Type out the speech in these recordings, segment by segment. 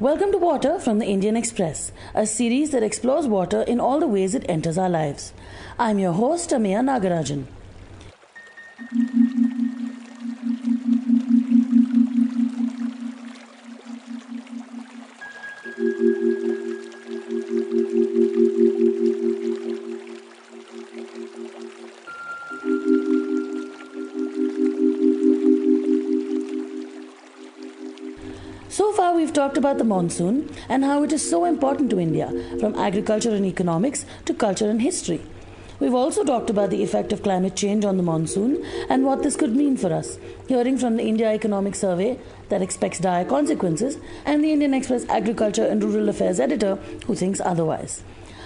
Welcome to Water from the Indian Express, a series that explores water in all the ways it enters our lives. I'm your host, Ameya Nagarajan. So far, we've talked about the monsoon and how it is so important to India, from agriculture and economics to culture and history. We've also talked about the effect of climate change on the monsoon and what this could mean for us, hearing from the India Economic Survey that expects dire consequences, and the Indian Express Agriculture and Rural Affairs editor who thinks otherwise.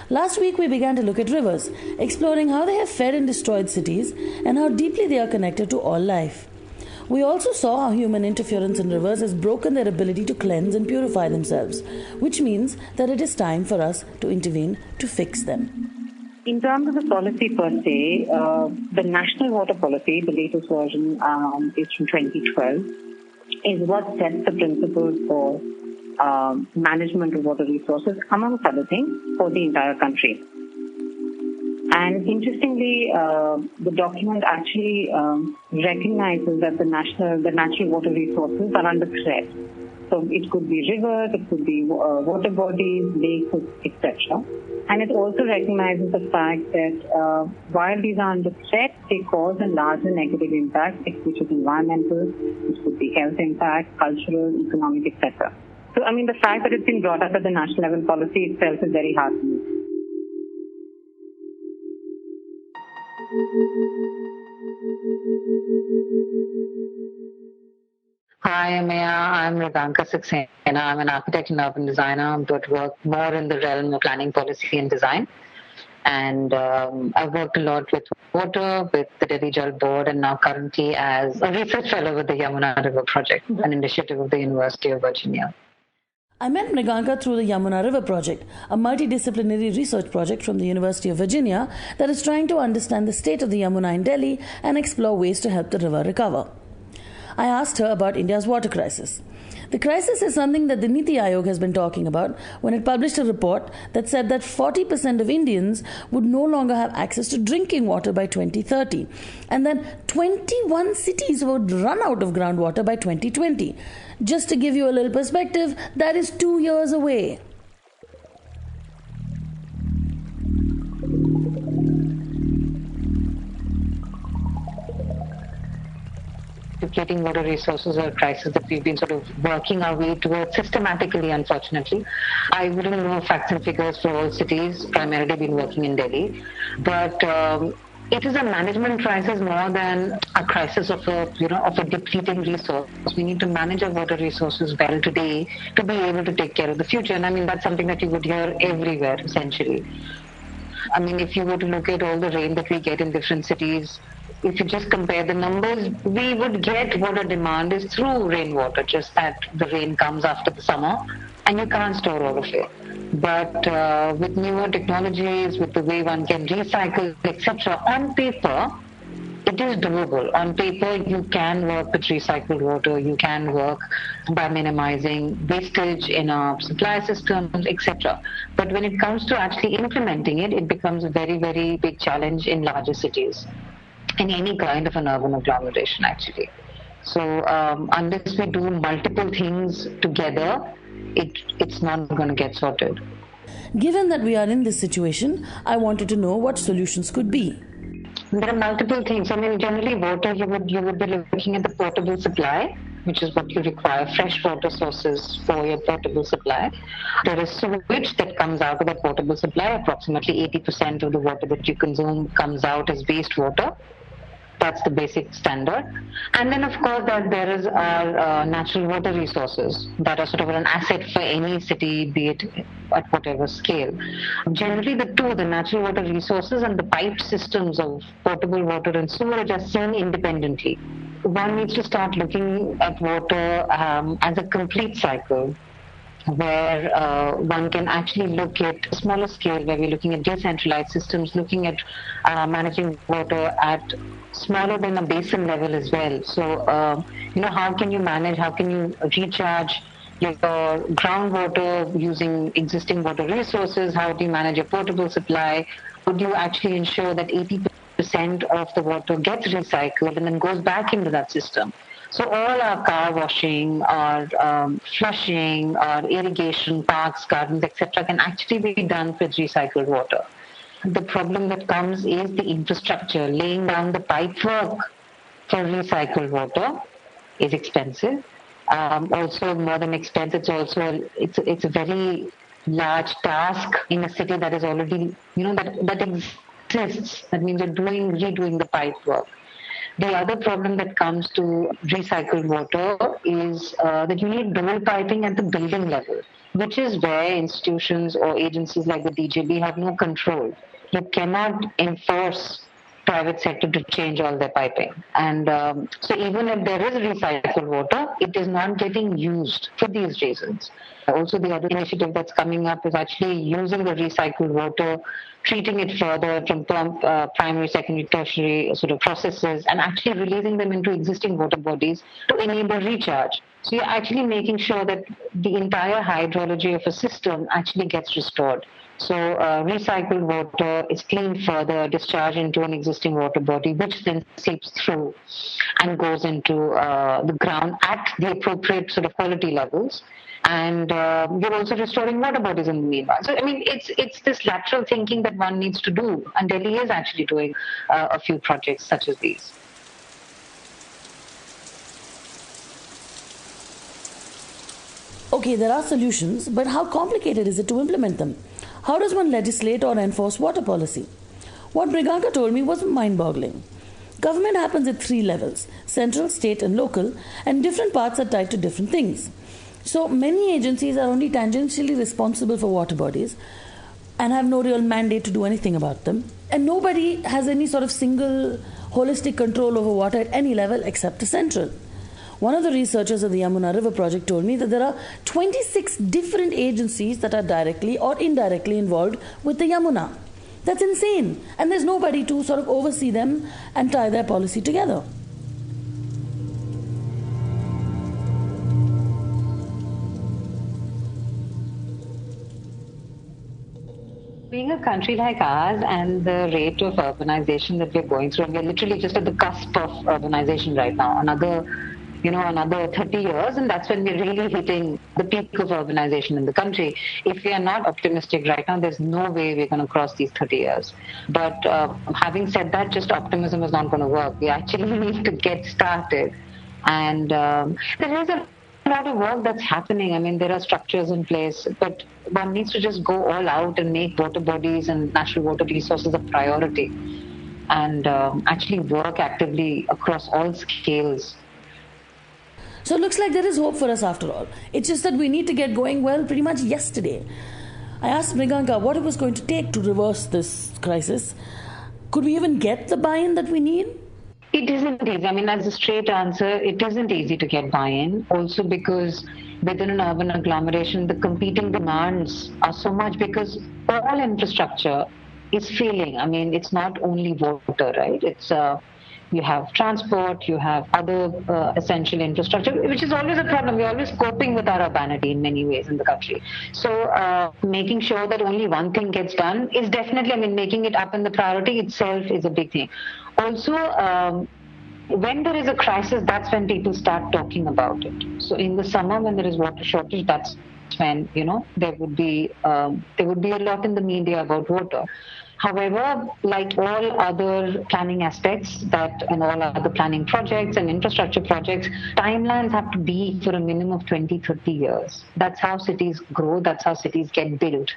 Last week, we began to look at rivers, exploring how they have fed and destroyed cities and how deeply they are connected to all life. We also saw how human interference in rivers has broken their ability to cleanse and purify themselves, which means that it is time for us to intervene to fix them. In terms of the policy per se, the National Water Policy, the latest version is from 2012, is what sets the principles for management of water resources, amongst other things, for the entire country. And interestingly, the document actually recognizes that the natural water resources are under threat. So it could be rivers, it could be water bodies, lakes, etc. And it also recognizes the fact that while these are under threat, they cause a larger negative impact, which is environmental, which could be health impact, cultural, economic, etc. So, the fact that it's been brought up at the national level policy itself is very heartening. Hi, Ameya. I'm Mriganka Saxena. I'm an architect and urban designer, but work more in the realm of planning, policy, and design. And I've worked a lot with water, with the Delhi Jal Board, and now currently as a research fellow with the Yamuna River Project, an initiative of the University of Virginia. I met Mriganka through the Yamuna River Project, a multidisciplinary research project from the University of Virginia that is trying to understand the state of the Yamuna in Delhi and explore ways to help the river recover. I asked her about India's water crisis. The crisis is something that the NITI Aayog has been talking about when it published a report that said that 40% of Indians would no longer have access to drinking water by 2030, and that 21 cities would run out of groundwater by 2020. Just to give you a little perspective, that is 2 years away. Depleting water resources are a crisis that we've been sort of working our way towards systematically, unfortunately. I wouldn't know facts and figures for all cities, primarily been working in Delhi, but it is a management crisis more than a crisis of a depleting resource. We need to manage our water resources well today to be able to take care of the future. And that's something that you would hear everywhere, essentially. If you were to look at all the rain that we get in different cities, if you just compare the numbers, we would get what our demand is through rainwater, just that the rain comes after the summer and you can't store all of it. But with newer technologies, with the way one can recycle, etc., on paper, it is doable. On paper, you can work with recycled water, you can work by minimizing wastage in our supply systems, etc. But when it comes to actually implementing it, it becomes a very, very big challenge in larger cities, in any kind of an urban agglomeration, actually. So unless we do multiple things together, it's not going to get sorted. Given that we are in this situation, I wanted to know what solutions could be. There are multiple things. Generally water, you would be looking at the potable supply, which is what you require, fresh water sources for your potable supply. There is sewage that comes out of that potable supply. Approximately 80% of the water that you consume comes out as wastewater. That's the basic standard. And then, of course, there is our natural water resources that are sort of an asset for any city, be it at whatever scale. Generally, the natural water resources and the piped systems of potable water and sewage are seen independently. One needs to start looking at water as a complete cycle, where one can actually look at a smaller scale, where we're looking at decentralized systems, looking at managing water at smaller than a basin level as well. So, how can you manage, how can you recharge your groundwater using existing water resources? How do you manage your potable supply? How do you actually ensure that 80% of the water gets recycled and then goes back into that system? So all our car washing, our flushing, our irrigation, parks, gardens, etc., can actually be done with recycled water. The problem that comes is the infrastructure. Laying down the pipe work for recycled water is expensive. Also, more than expense, it's a very large task in a city that is already that exists. That means you're redoing the pipe work. The other problem that comes to recycled water is that you need dual piping at the building level, which is where institutions or agencies like the DJB have no control. You cannot enforce private sector to change all their piping. And so even if there is recycled water, it is not getting used for these reasons. Also, the other initiative that's coming up is actually using the recycled water, treating it further from primary, secondary, tertiary sort of processes, and actually releasing them into existing water bodies to enable recharge. So you're actually making sure that the entire hydrology of a system actually gets restored. So recycled water is cleaned further, discharged into an existing water body, which then seeps through and goes into the ground at the appropriate sort of quality levels. And you're also restoring water bodies in the meanwhile. So, I mean, it's this lateral thinking that one needs to do. And Delhi is actually doing a few projects such as these. Okay, there are solutions, but how complicated is it to implement them? How does one legislate or enforce water policy? What Mriganka told me was mind-boggling. Government happens at 3 levels: central, state, and local, and different parts are tied to different things. So many agencies are only tangentially responsible for water bodies and have no real mandate to do anything about them. And nobody has any sort of single holistic control over water at any level except the central. One of the researchers of the Yamuna River Project told me that there are 26 different agencies that are directly or indirectly involved with the Yamuna. That's insane. And there's nobody to sort of oversee them and tie their policy together. Being a country like ours and the rate of urbanization that we're going through, and we're literally just at the cusp of urbanization right now. Another 30 years, and that's when we're really hitting the peak of urbanization in the country. If we are not optimistic right now, there's no way we're going to cross these 30 years. But having said that, just optimism is not going to work. We actually need to get started. And there is a lot of work that's happening. I mean, there are structures in place, but one needs to just go all out and make water bodies and natural water resources a priority and actually work actively across all scales. So it looks like there is hope for us after all. It's just that we need to get going, well, pretty much yesterday. I asked Mriganka what it was going to take to reverse this crisis. Could we even get the buy-in that we need? It isn't easy. I mean, as a straight answer, it isn't easy to get buy-in. Also because within an urban agglomeration, the competing demands are so much because all infrastructure is failing. I mean, it's not only water, right? It's you have transport, you have other essential infrastructure, which is always a problem. We're always coping with our urbanity in many ways in the country. So making sure that only one thing gets done is definitely, I mean, making it up in the priority itself is a big thing. Also, when there is a crisis, that's when people start talking about it. So in the summer, when there is water shortage, that's when, there would be a lot in the media about water. However, like all other planning aspects and all other planning projects and infrastructure projects, timelines have to be for a minimum of 20, 30 years. That's how cities grow. That's how cities get built.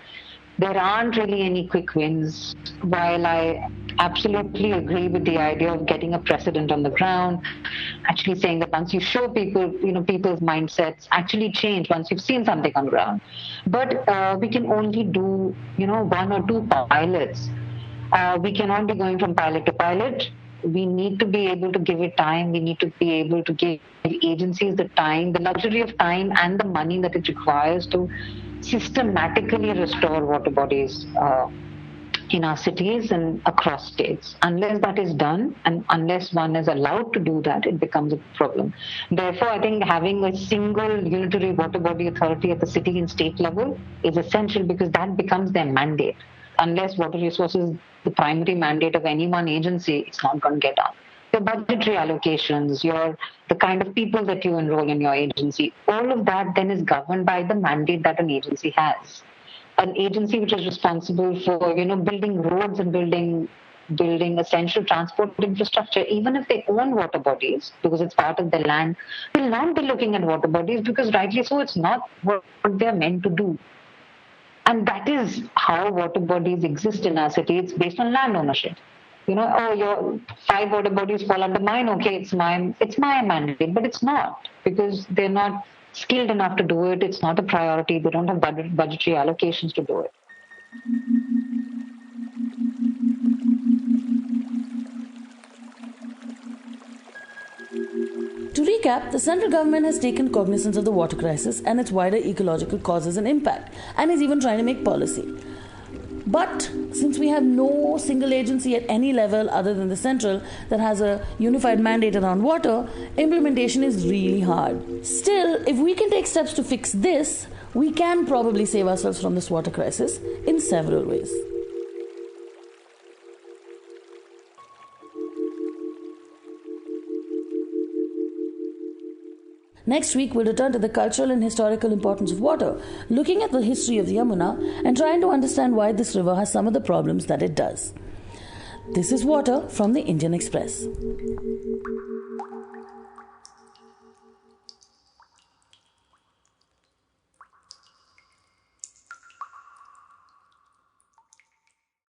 There aren't really any quick wins. While I absolutely agree with the idea of getting a precedent on the ground, actually saying that once you show people, people's mindsets actually change once you've seen something on the ground. But we can only do, 1 or 2 pilots. We cannot be going from pilot to pilot. We need to be able to give it time. We need to be able to give agencies the time, the luxury of time and the money that it requires to systematically restore water bodies in our cities and across states. Unless that is done, and unless one is allowed to do that, it becomes a problem. Therefore, I think having a single unitary water body authority at the city and state level is essential, because that becomes their mandate. Unless water resources is the primary mandate of any one agency, it's not going to get done. Your budgetary allocations, the kind of people that you enroll in your agency, all of that then is governed by the mandate that an agency has. An agency which is responsible for, building roads and building essential transport infrastructure, even if they own water bodies, because it's part of the land, will not be looking at water bodies, because rightly so, it's not what they're meant to do. And that is how water bodies exist in our city. It's based on land ownership. Your 5 water bodies fall under mine. Okay, it's my mandate, but it's not, because they're not skilled enough to do it. It's not a priority. They don't have budgetary allocations to do it. To recap, the central government has taken cognizance of the water crisis and its wider ecological causes and impact, and is even trying to make policy. But since we have no single agency at any level other than the central that has a unified mandate around water, implementation is really hard. Still, if we can take steps to fix this, we can probably save ourselves from this water crisis in several ways. Next week, we'll return to the cultural and historical importance of water, looking at the history of the Yamuna and trying to understand why this river has some of the problems that it does. This is Water from the Indian Express.